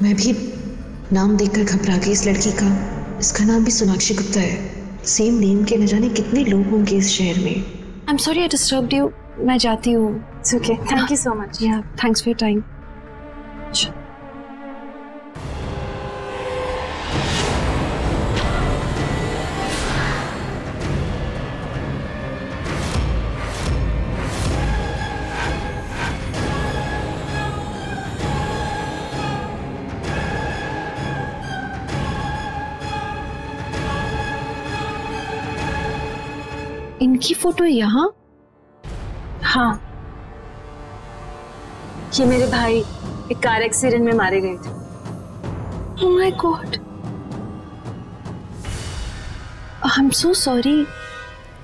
मैं भी नाम देखकर घबरा गई इस लड़की का। इसका नाम भी सोनाक्षी गुप्ता है। सेम नेम के न जाने कितने लोग होंगे इस शहर में। I am sorry I disturbed you. मैं जाती हूँ। It's okay, thank you so much. या थैंक्स फॉर योर टाइम। इनकी फोटो यहाँ? हाँ, ये मेरे भाई एक कार एक्सीडेंट में मारे गए थे। Oh my God! I'm so sorry.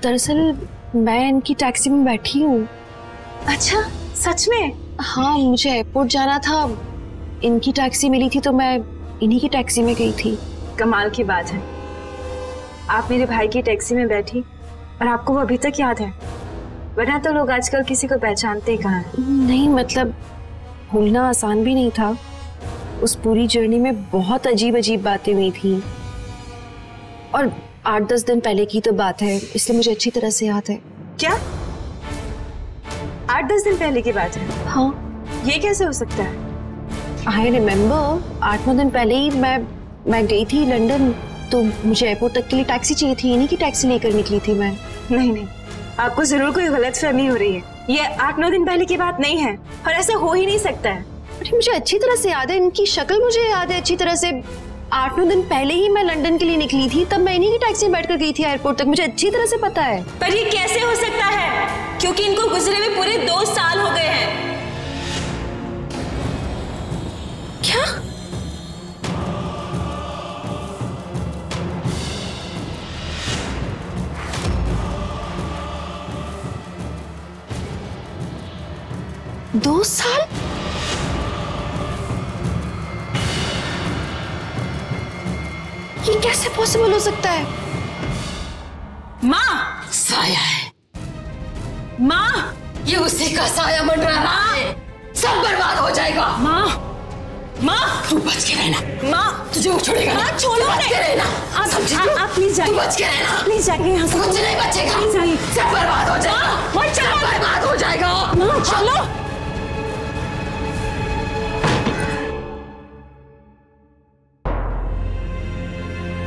दरअसल मैं इनकी टैक्सी में बैठी हूँ। अच्छा, सच में? हाँ, मुझे एयरपोर्ट जाना था। इनकी टैक्सी मिली थी तो मैं इन्हीं की टैक्सी में गई थी। कमाल की बात है, आप मेरे भाई की टैक्सी में बैठी और आपको वो अभी तक याद है, वरना तो लोग आजकल किसी को पहचानते ही कहाँ हैं। नहीं, मतलब भूलना आसान भी नहीं था। उस पूरी जर्नी में बहुत अजीब अजीब बातें हुई थी और 8-10 दिन पहले की तो बात है, इसलिए मुझे अच्छी तरह से याद है। क्या 8-10 दिन पहले की बात है? हाँ। ये कैसे हो सकता है? आई रिमेम्बर 8-9 दिन पहले ही मैं गई थी लंदन, तो मुझे एयरपोर्ट तक के लिए टैक्सी चाहिए थी। इन्हीं की टैक्सी लेकर निकली थी मैं। नहीं, आपको जरूर कोई गलतफहमी हो रही है। ये 8-9 दिन पहले की बात नहीं है और ऐसा हो ही नहीं सकता है। अरे मुझे अच्छी तरह से याद है, इनकी शक्ल मुझे याद है अच्छी तरह से। 8-9 दिन पहले ही मैं लंदन के लिए निकली थी, तब मैं इन्हीं की टैक्सी में बैठकर गई थी एयरपोर्ट तक। मुझे अच्छी तरह से पता है। पर ये कैसे हो सकता है? क्योंकि इनको गुजरे हुए पूरे 2 साल हो गए हैं। क्या? दो साल? ये कैसे पॉसिबल हो सकता है? माँ! साया है माँ! ये उसी का साया मंडरा रहा है। सब बर्बाद हो जाएगा। माँ! माँ! तू बच के रहना। माँ! तुझे वो छोड़ेगा माँ, छोड़ो बच के रहना। आप प्लीज जाइए। तू बच के रहना। प्लीज जाइए यहाँ से। कुछ नहीं बचेगा। प्लीज जाइए। सब बर्बाद हो जाएगा। माँ, सब बर्बाद हो जाएगा। माँ, चलो।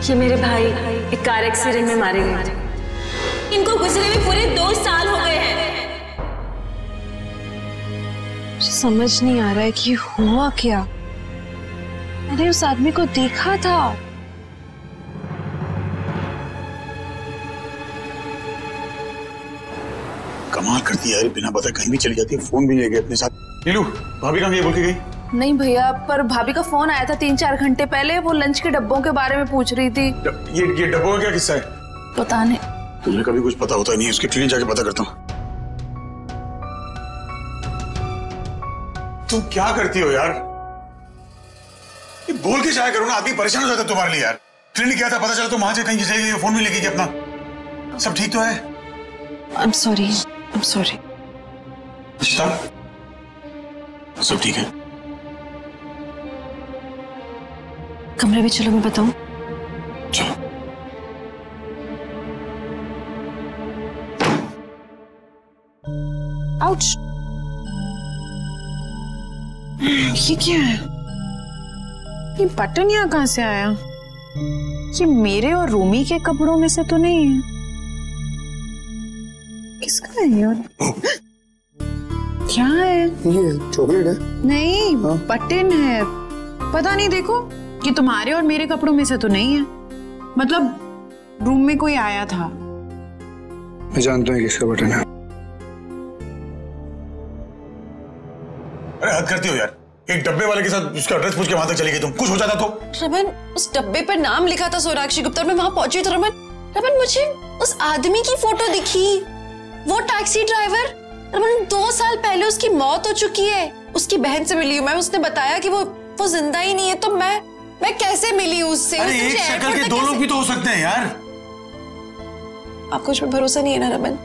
ये मेरे भाई एक कार एक्सीडेंट में मारे गए थे। इनको गुजरे हुए पूरे 2 साल हो गए हैं। मुझे समझ नहीं आ रहा है कि हुआ क्या। मैंने उस आदमी को देखा था। कमाल करती है यार, बिना बताए कहीं भी चली जाती है। फोन भी ले गए अपने साथ। नीलू, भाभी कहाँ गई? बोल के गई? नहीं भैया, पर भाभी का फोन आया था 3-4 घंटे पहले। वो लंच के डब्बों के बारे में पूछ रही थी। ये डब्बों का क्या किस्सा है? पता नहीं। तुझे कभी कुछ पता होता नहीं, उसके क्लिनिक जाके पता करता हूँ। तुम क्या करती हो यार? ये बोल के जाया करो ना, आदमी परेशान हो जाता है तुम्हारे लिए यार। क्लिनिक गया था, पता चला तुम वहां से कहीं चले गई, फोन भी लेके गई अपना। सब ठीक तो है? I'm sorry. I'm sorry. सब ठीक है? कमरे में चलो, मैं बताऊं। चलो। आउच! ये क्या है? ये बटन यहाँ कहाँ से आया? ये मेरे और रूमी के कपड़ों में से तो नहीं है। किसका है यार? क्या है? ये चॉकलेट है। नहीं, बटन है। पता नहीं, देखो कि तुम्हारे और मेरे कपड़ों में से तो नहीं है। मतलब रूम में कोई आया था। मैं जानता हूँ किसका बटन है। अरे हद करती हो यार, एक डब्बे वाले के साथ उसका एड्रेस पूछ के वहां तक चली गई तुम। कुछ हो जाता तो? रमन, उस डब्बे पर नाम लिखा था सोनाक्षी गुप्ता। मैं वहां पहुंची तो रमन मुझे उस आदमी की फोटो दिखी। वो टैक्सी ड्राइवर। रमन, 2 साल पहले उसकी मौत हो चुकी है। उसकी बहन से मिली हूँ मैं। उसने बताया कि वो जिंदा ही नहीं है। तो मैं कैसे मिली उससे? अरे एक शक्ल के 2 लोग भी तो हो सकते हैं यार। आपको मुझ पर भरोसा नहीं है ना रमन?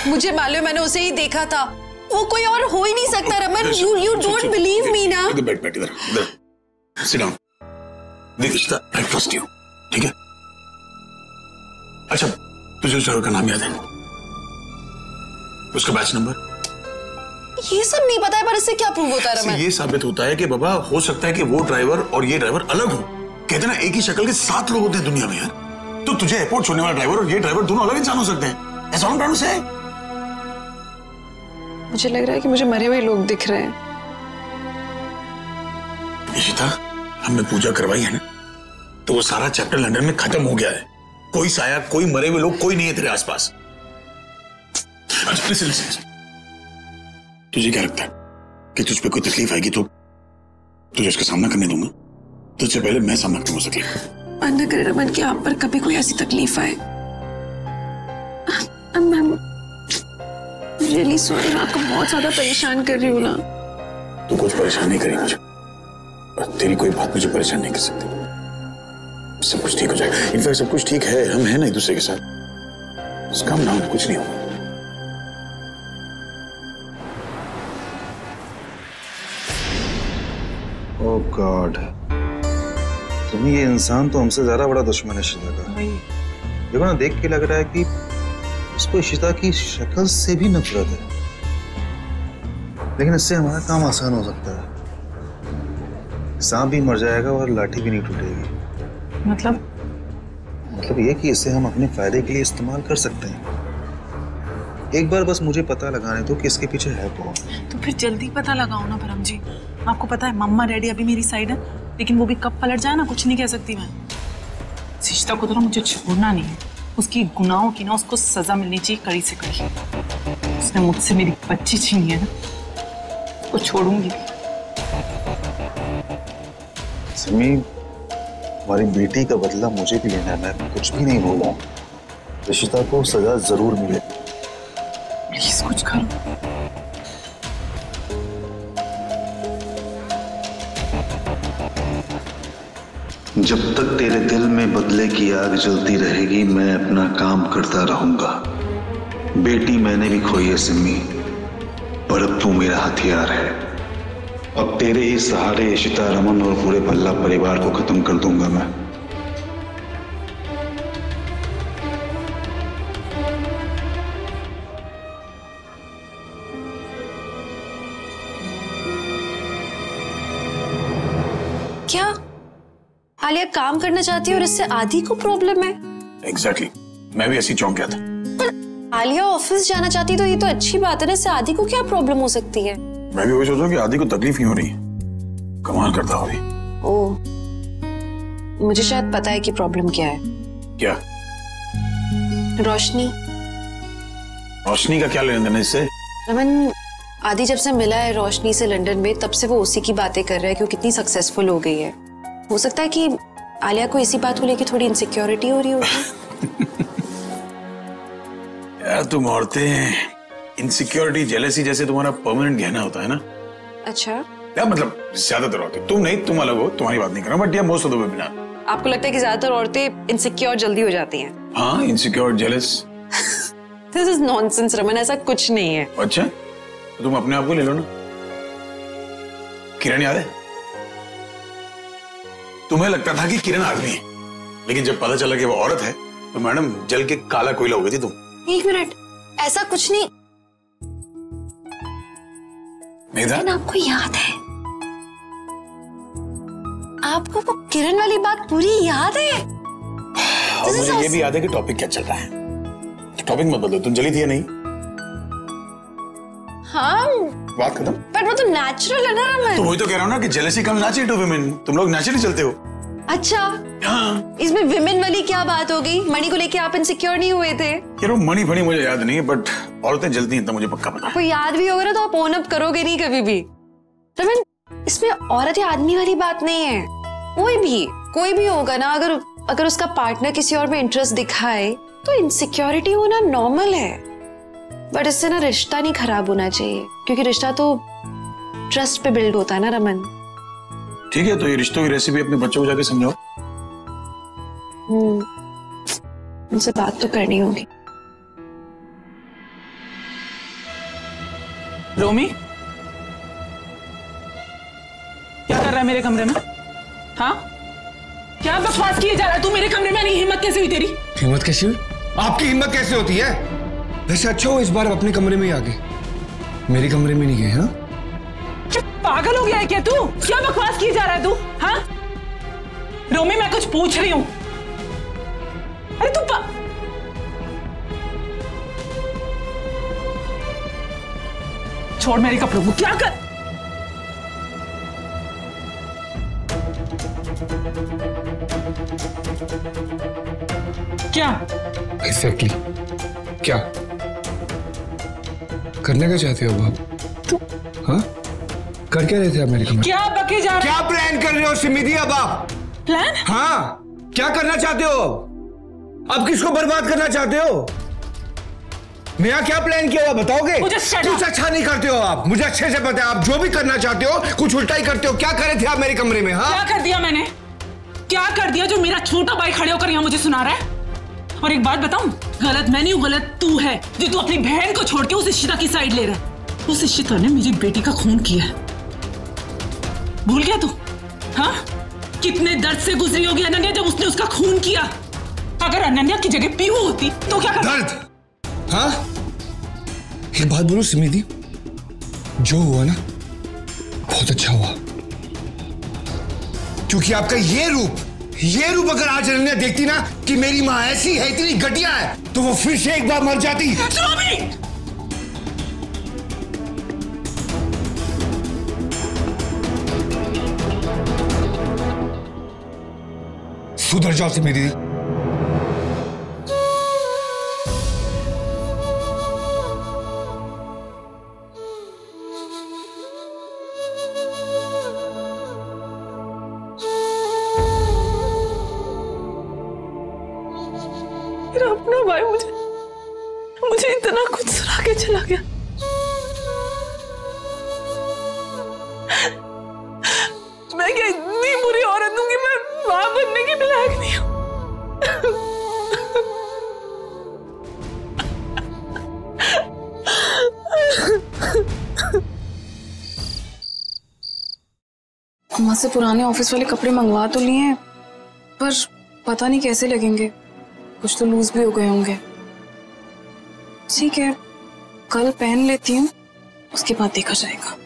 मुझे मालूम है, मैंने उसे ही देखा था। वो कोई और हो ही नहीं सकता Raman. You don't believe me ना? बैठ इधर। Sit down. देख इशिता, I trust you, ठीक है? अच्छा, तुझे उस ड्राइवर का नाम याद है? उसका बैच नंबर? ये सब नहीं पता है, पर इससे क्या प्रूव होता है रमन? ये साबित होता है कि बाबा हो सकता है कि वो ड्राइवर और ये ड्राइवर अलग हो। कहते ना एक ही शक्ल के 7 लोग होते हैं दुनिया में यार। तो तुझे एयरपोर्ट छोड़ने वाला ड्राइवर और ये ड्राइवर दोनों अलग इंसान हो सकते हैं। ऐसा हम ट्राइंग टू से? मुझे लग रहा है कि मुझे मरे हुए लोग दिख रहे हैं। इशिता, हमने पूजा करवाई है ना, तो वो सारा चैप्टर लंदन में खत्म हो गया है। कोई साया, कोई मरे हुए लोग, कोई नहीं है तेरे आसपास। अच्छा, लिसन। तुझे क्या लगता है कि तुझ पे कोई तकलीफ आएगी तो तुझे उसका सामना करने दूंगा? तुझसे पहले मैं सामना करूंगा उस तकलीफ का। न करे रमन कि आप पर कभी कोई ऐसी तकलीफ आए। रियली सॉरी, मैं आपको बहुत ज्यादा परेशान कर रही हूँ ना। तू कुछ परेशान नहीं करेगी मुझे, पर तेरी कोई बात मुझे परेशान नहीं कर सकती। सब कुछ ठीक हो जाएगा। इनफैक्ट सब कुछ ठीक है, हम हैं ना एक दूसरे के साथ। उसका नाम कुछ नहीं होगा। ओह गॉड, तुम ये इंसान तो हमसे ज्यादा बड़ा दुश्मन है इशिता का। देखो ना, देख के लग रहा है कि उसको इशिता की शक्ल से भी नफरत है, लेकिन इससे हमारा काम आसान हो सकता है। सांप भी मर जाएगा और लाठी भी नहीं टूटेगी। मतलब ये कि इसे हम अपने फायदे के लिए इस्तेमाल कर सकते हैं। एक बार बस मुझे पता लगाने दो कि इसके पीछे है कौन। तो फिर जल्दी पता लगाओ ना परम जी। आपको पता है मम्मा डैडी अभी मेरी साइड है, लेकिन वो भी कब पलट जाए ना कुछ नहीं कह सकती मैं। शिष्टा को तो ना मुझे छोड़ना नहीं है। उसकी गुनाहों की ना उसको सजा मिलनी चाहिए, कड़ी से कड़ी। उसने मुझसे मेरी बच्ची छीनी है ना, उसको छोड़ूंगी। सिमी, हमारी बेटी का बदला मुझे भी लेना है। मैं कुछ भी नहीं बोल रहा हूँ। इशिता को सजा जरूर मिले। प्लीज कुछ करो। जब तक तेरे दिल में बदले की आग जलती रहेगी, मैं अपना काम करता रहूंगा। बेटी मैंने भी खोई है सिमी, पर अब तू मेरा हथियार है। अब तेरे ही सहारे इशिता, रमन और पूरे भल्ला परिवार को खत्म कर दूंगा मैं। क्या आलिया काम करना चाहती है और इससे आदि को प्रॉब्लम है? एग्जैक्टली, मैं भी ऐसी चौंक गया था। पर आलिया ऑफिस जाना चाहती तो ये तो अच्छी बात है ना, इससे आदि को क्या प्रॉब्लम हो सकती है? मैं भी वही सोच रहा हूँ कि आदि को तकलीफ नहीं हो रही है। कमाल करता हो रही। ओह, मुझे शायद पता है कि प्रॉब्लम क्या है। क्या? रोशनी। रोशनी का क्या लेना देना इससे? रमन, आदि जब से मिला है रोशनी से लंदन में, तब से वो उसी की बातें कर रहा है कि वो कितनी सक्सेसफुल हो गई है। हो सकता है कि आलिया को इसी बात को लेकर थोड़ी इनसिक्योरिटी हो रही होगी। यार तुम औरतें इनसिक्योरिटी, जेलेसी जैसे तुम्हारा परमानेंट गहना होता है ना। अच्छा, या मतलब ज्यादातर औरतें, तुम नहीं, तुम अलग हो, तुम्हारी बात नहीं कर रहा, बट या most of the women are. आपको लगता है कि ज्यादातर औरतें इनसिक्योर जल्दी हो जाती हैं? हाँ, insecure, jealous. This is nonsense Raman, ऐसा कुछ नहीं है। अच्छा, तो तुम अपने आप को ले लो ना। किरण याद है? तुम्हें लगता था कि किरण आदमी है, लेकिन जब पता चला कि वो औरत है तो मैडम जल के काला कोयला हो गई थी तुम। एक मिनट, ऐसा कुछ नहीं। लेकिन आपको याद है, आपको वो किरण वाली बात पूरी याद है? और मुझे ये भी याद है कि टॉपिक क्या चल रहा है। टॉपिक मत बदलो, तुम जली थी या नहीं? हाँ, बात खत्म। पर वो तो नेचुरल है ना रमन। तो वही तो कह रहा हूँ ना कि jealousy come natural to women. तुम लोग नेचुरली चलते हो। अच्छा, हाँ। इसमें विमेन वाली क्या बात हो गई? मणि को लेके आप इनसिक्योर नहीं हुए थे? यार वो मणि फणी मुझे याद नहीं है, बट औरतें जलती हैं, तो मुझे पक्का पता है। आपको याद भी होगा ना, तो आप ओन अप करोगे नहीं कभी भी। रमन, इसमें औरत या आदमी वाली बात नहीं है। कोई भी होगा ना, अगर उसका पार्टनर किसी और में इंटरेस्ट दिखाए तो इनसिक्योरिटी होना नॉर्मल है। बट इससे ना रिश्ता नहीं खराब होना चाहिए, क्योंकि रिश्ता तो ट्रस्ट पे बिल्ड होता है ना रमन। ठीक है, तो ये रिश्तों की रेसिपी अपने बच्चों को जाके समझाओ। उनसे बात तो करनी होगी। रोमी, क्या कर रहा है मेरे कमरे में? हाँ, क्या बकवास किए जा रहा है तू मेरे कमरे में? नहीं, हिम्मत कैसे हुई तेरी? हिम्मत कैसी हुई? आपकी हिम्मत कैसे होती है? वैसे अच्छा हो इस बार अपने कमरे में ही आ गए, मेरे कमरे में नहीं गए। हाँ, पागल हो गया है क्या तू? क्या बकवास किए जा रहा है तू? हाँ रोमी, मैं कुछ पूछ रही हूं। अरे तू छोड़ मेरे कपड़ों को। क्या कर? क्या एग्जैक्टली क्या करने का चाहते हो आप? तू हाँ, कर क्या रहे थे आप मेरे कमरे? क्या बके जा रहा? क्या प्लान कर रहे हो सिमिदी अब आप? प्लान? हाँ, क्या करना चाहते हो अब? किसको बर्बाद करना चाहते हो? नया क्या प्लान किया हुआ बताओगे? मुझे कुछ अच्छा नहीं करते हो आप, मुझे अच्छे से पता है। आप जो भी करना चाहते हो कुछ उल्टा ही करते हो। क्या करे थे आप मेरे कमरे में? हाँ, क्या कर दिया मैंने? क्या कर दिया जो मेरा छोटा भाई खड़े होकर यहाँ मुझे सुना रहा है? और एक बात बताऊं, गलत मैं नहीं हूं, गलत तू है जो तू अपनी बहन को छोड़ के उस इशिता की साइड ले रहा है। उस इशिता ने मेरी बेटी का खून किया है, भूल गया तू? हाँ, कितने दर्द से गुजरी होगी अनन्या जब उसने उसका खून किया। अगर अनन्या की जगह पीहू होती तो क्या करती? दर्द? हाँ, एक बात बोलो सिमिदी, जो हुआ ना बहुत अच्छा हुआ, क्योंकि आपका ये रूप अगर आज अनन्या देखती ना कि मेरी माँ ऐसी है, इतनी घटिया है, तो वो फिर से एक बार मर जाती। सुधर जाओ सिमिदी। मेरा अपना भाई मुझे इतना कुछ सुना के चला गया। मैं क्या इतनी बुरी औरत हूं कि मैं मां बनने की भी लायक नहीं हूं? अम्मा से पुराने ऑफिस वाले कपड़े मंगवा तो लिए हैं, पर पता नहीं कैसे लगेंगे। कुछ तो लूज भी हो गए होंगे। ठीक है, कल पहन लेती हूँ, उसके बाद देखा जाएगा।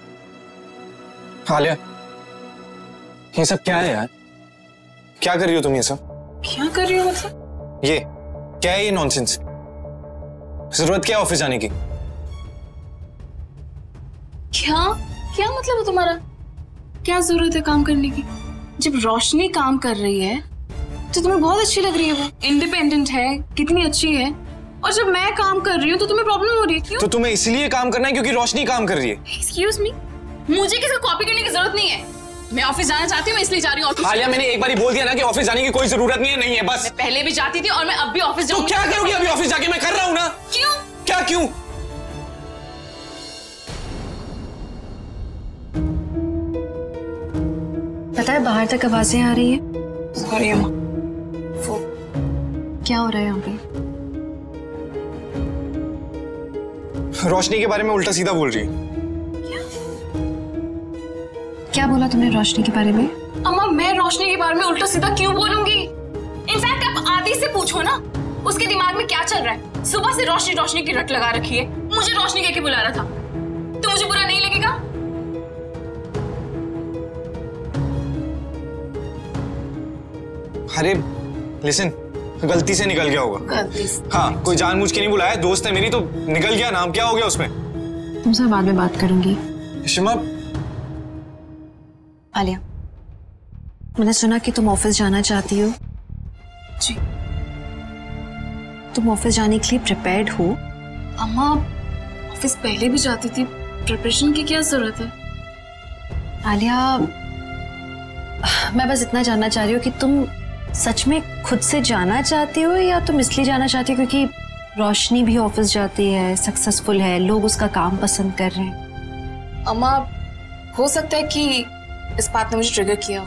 आलिया, ये सब क्या है यार? क्या कर रही हो तुम? ये सब क्या कर रही हो मतलब? ये क्या है? ये नॉनसेंस। जरूरत क्या ऑफिस जाने की? क्या क्या मतलब है तुम्हारा? क्या जरूरत है काम करने की? जब रोशनी काम कर रही है तो तुम्हें बहुत अच्छी लग रही है, वो इंडिपेंडेंट है, कितनी अच्छी है। और जब मैं काम कर रही हूँ तो तुम्हें प्रॉब्लम हो रही है। क्यों? तो तुम्हें इसलिए काम करना है क्योंकि रोशनी काम कर रही है। एक्सक्यूज मी, मुझे किसी को कॉपी करने की जरूरत नहीं है। मैं ऑफिस जाना चाहती हूँ, मैं इसलिए जा रही हूँ। आलिया, मैंने एक बार ही बोल दिया ना कि ऑफिस जाने की कोई जरूरत नहीं है। नहीं है बस। मैं पहले भी जाती थी और मैं अब भी ऑफिस जाऊंगी। तो क्या करोगी अभी ऑफिस जाके? मैं कर रहा हूँ ना। क्यों? क्या क्यों? पता है बाहर तक आवाजें आ रही है। सॉरी अम्मा। क्या हो रहा है यहाँ पे? रोशनी के बारे में उल्टा सीधा बोल रही है। क्या बोला तुमने रोशनी के बारे में? अम्मा, मैं रोशनी के बारे में उल्टा सीधा क्यों बोलूंगी? इनफैक्ट आप आदि से पूछो ना, उसके दिमाग में क्या चल रहा है। सुबह से रोशनी रोशनी की रट लगा रखी है। मुझे रोशनी कह के बुला रहा था, तो मुझे बुरा नहीं लगेगा? अरे लिसन, गलती से निकल गया होगा। गलती से? हाँ, कोई जानबूझ के नहीं बुलाया, दोस्त है मेरी, तो निकल गया। नाम क्या हो गया उसमें? तुमसे बाद में बात करूंगी। शिमा, आलिया, मैंने सुना कि तुम ऑफिस जाना चाहती हो। जी। तुम ऑफिस जाने के लिए प्रिपेयर्ड हो? अम्मा, ऑफिस पहले भी जाती थी, प्रिपरेशन की क्या जरूरत है? आलिया, मैं बस इतना जानना चाह रही हूँ कि तुम सच में खुद से जाना चाहती हो या तुम इसलिए जाना चाहती हो क्योंकि रोशनी भी ऑफिस जाती है, सक्सेसफुल है, लोग उसका काम पसंद कर रहे हैं? अम्मा, हो सकता है कि इस बात ने मुझे ट्रिगर किया हो,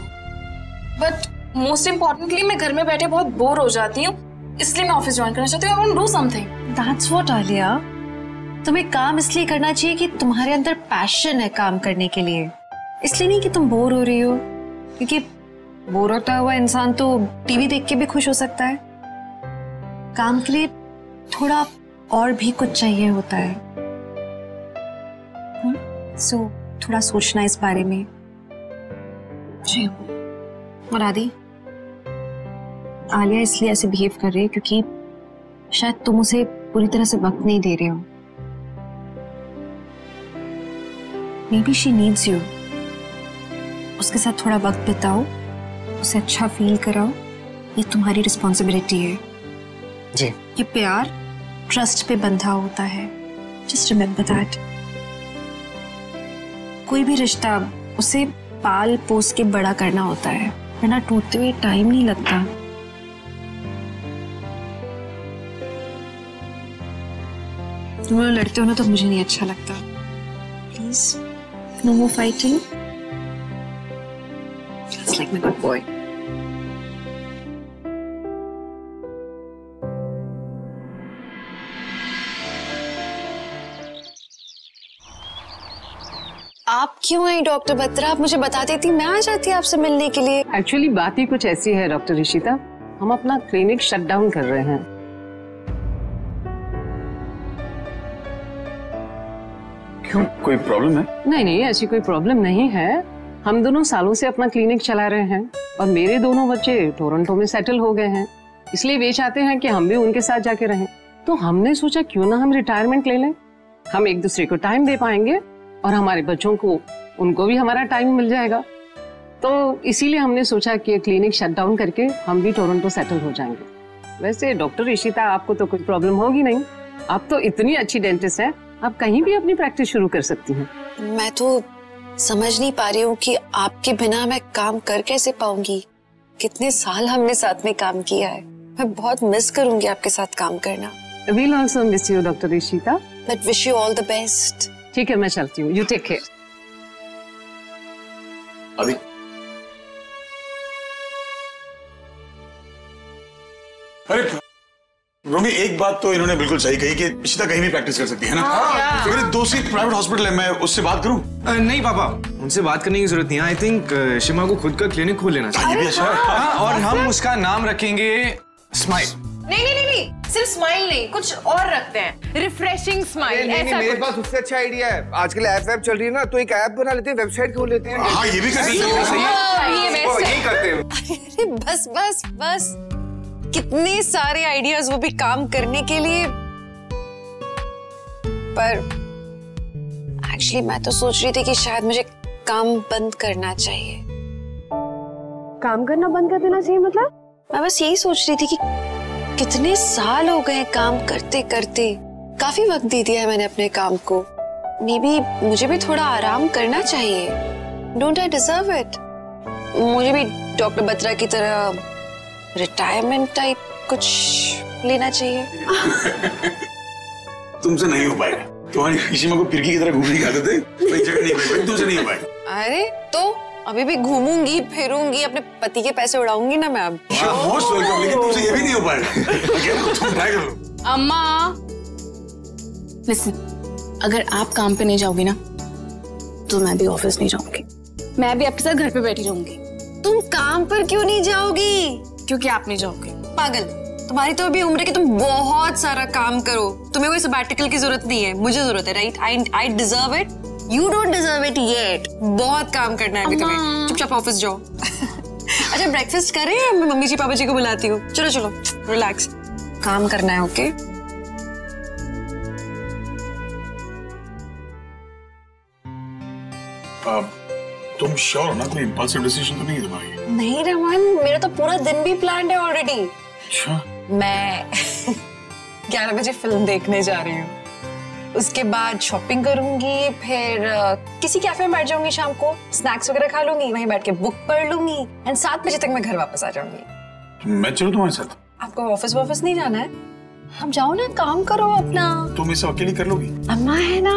बट मोस्ट इम्पोर्टेंटली मैं घर में बैठे बहुत बोर हो जाती हूँ, इसलिए मैं ऑफिस ज्वाइन करना चाहती हूँ। I want to do something. That's what Alia, तुम्हें काम इसलिए करना चाहिए कि तुम्हारे अंदर पैशन है काम करने के लिए, इसलिए नहीं कि तुम बोर हो रही हो। क्योंकि बोर होता हुआ इंसान तो टीवी देख के भी खुश हो सकता है। काम के लिए थोड़ा और भी कुछ चाहिए होता है। सो थोड़ा सोचना इस बारे में। जी। और आदि, आलिया इसलिए ऐसे बिहेव कर रही है क्योंकि शायद तुम उसे पूरी तरह से वक्त नहीं दे रहे हो। Maybe she needs you. उसके साथ थोड़ा वक्त बिताओ, उसे अच्छा फील कराओ, ये तुम्हारी रिस्पॉन्सिबिलिटी है। जी। ये प्यार ट्रस्ट पे बंधा होता है। Just remember that. कोई भी रिश्ता उसे पाल पोस के बड़ा करना होता है, वरना टूटते हुए टाइम नहीं लगता। तुम लोग लड़ते हो ना तो मुझे नहीं अच्छा लगता। Please no more fighting. Just like my good boy. आप क्यों आई डॉक्टर बत्रा? आप मुझे बता देती, मैं आ जाती आपसे मिलने के लिए। एक्चुअली बात ही कुछ ऐसी है डॉक्टर ऋषिता, हम अपना क्लिनिक शट डाउन कर रहे हैं। क्यों, कोई प्रॉब्लम है? नहीं, ऐसी कोई प्रॉब्लम नहीं है। हम दोनों सालों से अपना क्लिनिक चला रहे हैं और मेरे दोनों बच्चे टोरंटो में सेटल हो गए हैं, इसलिए वे चाहते हैं कि हम भी उनके साथ जाके रहें। तो हमने सोचा क्यों ना हम रिटायरमेंट ले लें, हम एक दूसरे को टाइम दे पाएंगे और हमारे बच्चों को, उनको भी हमारा टाइम मिल जाएगा। तो इसीलिए हमने सोचा कि क्लिनिक शट डाउन करके हम भी टोरंटो सेटल हो जाएंगे। वैसे डॉक्टर ऋषिता, आपको तो कोई प्रॉब्लम होगी नहीं, आप तो इतनी अच्छी डेंटिस्ट हैं, आप कहीं भी अपनी प्रैक्टिस शुरू कर सकती हैं। मैं तो समझ नहीं पा रही हूँ कि आपके बिना मैं काम कर कैसे पाऊंगी। कितने साल हमने साथ में काम किया है, मैं बहुत मिस करूंगी आपके साथ काम करना। We'll also miss you, doctor Rishita. But wish you all the best. ठीक है, मैं चलती हूँ। You take care. अभी अरे रोमी, एक बात तो इन्होंने बिल्कुल सही कही कि इशिता कहीं भी प्रैक्टिस कर सकती है ना। मेरे दोस्त की प्राइवेट हॉस्पिटल है, मैं उससे बात करूं? नहीं पापा, उनसे बात करने की जरूरत नहीं है। आई थिंक शिमा को खुद का क्लिनिक खोल लेना चाहिए। ये भी अच्छा है। हाँ, और हम उसका नाम रखेंगे स्माइल। नहीं, सिर्फ स्माइल नहीं, कुछ और रखते हैं, रिफ्रेशिंग स्माइल। नहीं, मेरे पास उससे अच्छा आइडिया है। आजकल ऐप चल रही है ना, तो एक ऐप बना लेते हैं, वेबसाइट खोल लेते हैं। हाँ, ये भी कर सकते हैं। यही करते हैं। अरे बस बस बस, कितने सारे आइडियाज, वो भी काम करने के लिए। पर एक्चुअली मैं तो सोच रही थी कि शायद मुझे काम बंद करना चाहिए। काम करना बंद कर देना चाहिए मतलब? मैं बस यही सोच रही थी कि कितने साल हो गए काम करते करते, काफी वक्त दे दिया है मैंने अपने काम को। मे बी मुझे भी थोड़ा आराम करना चाहिए। Don't I deserve it? मुझे भी डॉक्टर बत्रा की तरह रिटायरमेंट टाइप कुछ लेना चाहिए। तुमसे नहीं हो पाएगा, तुम्हारी ऋषिमा को फिरकी की तरह घूमने की आदत है, कोई जगह नहीं बैठेगी, तुमसे नहीं हो पाएगा। अरे तो अभी भी घूमूंगी फिरूंगी, अपने पति के पैसे उड़ाऊंगी ना मैं अब। मोस्ट वेलकम, लेकिन तुमसे ये भी नहीं हो पाएगा। तुम ट्राई करो। अम्मा लिसन, अगर आप काम पे नहीं जाओगी ना तो मैं भी ऑफिस नहीं जाऊंगी, मैं भी आपके साथ घर पे बैठी रहूंगी। तुम काम पर क्यों नहीं जाओगी? क्योंकि आप नहीं जाओगे। पागल, तुम्हारी तो अभी उम्र है कि तुम बहुत सारा काम करो, तुम्हें कोई सबैटिकल की जरूरत नहीं है, मुझे जरूरत है। Right? I deserve it, you don't deserve it yet. बहुत काम करना है अभी तुम्हें, चुपचाप ऑफिस जाओ। अच्छा, ब्रेकफास्ट करें या मैं मम्मी जी पापा जी को बुलाती हूँ? चलो चलो, रिलैक्स, काम करना है। ओके तुम श्योर हो ना, कोई इंपल्सिव डिसीजन तो नहीं है तुम्हारी? नहीं रमन, मेरा तो पूरा दिन भी प्लान्ड है ऑलरेडी। अच्छा, मैं 11 बजे फिल्म देखने जा रही हूँ, उसके बाद शॉपिंग करूंगी, फिर किसी कैफे में बैठ जाऊंगी, शाम को स्नैक्स वगैरह खा लूंगी, वहीं बैठ के बुक पढ़ लूंगी, एंड 7 बजे तक मैं घर वापस आ जाऊंगी। मैं चलूं तुम्हारे साथ? आपको ऑफिस वापस नहीं जाना है? हम जाओ ना, काम करो अपना। तुम ये सब अकेली कर लोगी? अम्मा है ना,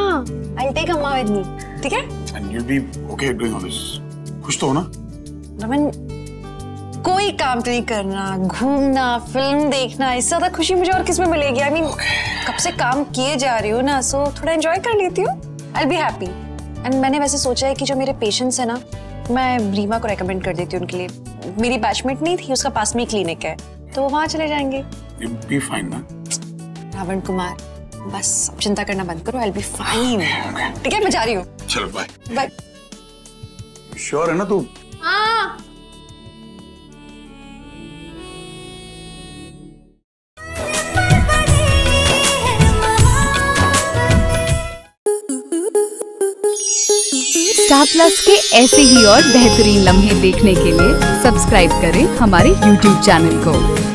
आई टेक अम्मा विद मी, ठीक है? And you will be okay doing all this. खुश तो हो ना? रमन, कोई काम नहीं करना, घूमना, फिल्म देखना, इससे ज्यादा खुशी मुझे और किसमें मिलेगी? आई मीन, कब से काम किए जा रही हूँ ना, सो थोड़ा एंजॉय कर लेती हूँ। आई बी हैप्पी। एंड मैंने वैसे सोचा है कि जो मेरे पेशेंट्स है ना, मैं रीमा को रेकमेंड कर देती हूँ उनके लिए। मेरी बैचमेट नहीं थी, उसका पास में ही क्लिनिक है, तो वो वहां चले जाएंगे। बी फाइन ना। रावण कुमार, बस अब चिंता करना बंद करो, आई विल बी फाइन। ठीक है, मैं जा रही हूँ। चलो बाय। बाय। श्योर है ना तू? हाँ। स्टार प्लस के ऐसे ही और बेहतरीन लम्हे देखने के लिए सब्सक्राइब करें हमारे YouTube चैनल को।